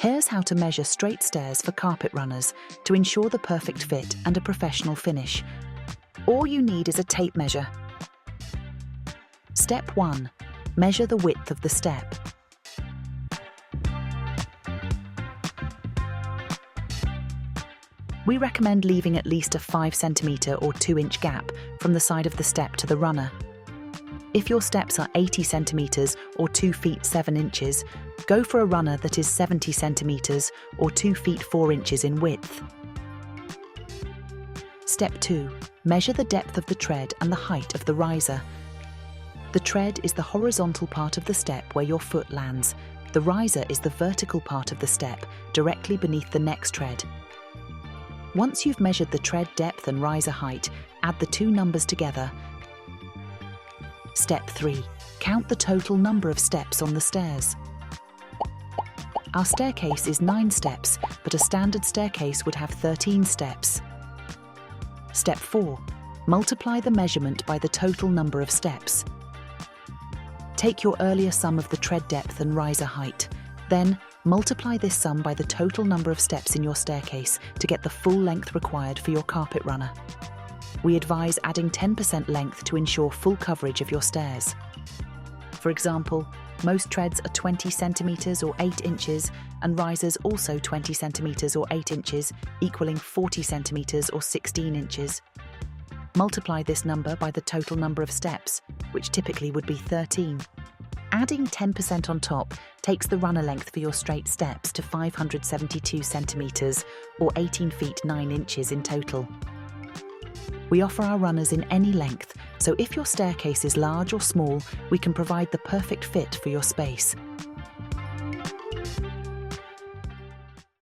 Here's how to measure straight stairs for carpet runners to ensure the perfect fit and a professional finish. All you need is a tape measure. Step 1. Measure the width of the step. We recommend leaving at least a 5 cm or 2-inch gap from the side of the step to the runner. If your steps are 80 cm or 2 feet 7 inches, go for a runner that is 70 cm or 2 feet 4 inches in width. Step 2. Measure the depth of the tread and the height of the riser. The tread is the horizontal part of the step where your foot lands. The riser is the vertical part of the step, directly beneath the next tread. Once you've measured the tread depth and riser height, add the two numbers together. Step 3. Count the total number of steps on the stairs. Our staircase is 9 steps, but a standard staircase would have 13 steps. Step 4. Multiply the measurement by the total number of steps. Take your earlier sum of the tread depth and riser height. Then, multiply this sum by the total number of steps in your staircase to get the full length required for your carpet runner. We advise adding 10% length to ensure full coverage of your stairs. For example, most treads are 20 centimeters or 8 inches and risers also 20 centimeters or 8 inches, equaling 40 centimeters or 16 inches. Multiply this number by the total number of steps, which typically would be 13. Adding 10% on top takes the runner length for your straight steps to 572 centimeters or 18 feet 9 inches in total. We offer our runners in any length, so if your staircase is large or small, we can provide the perfect fit for your space.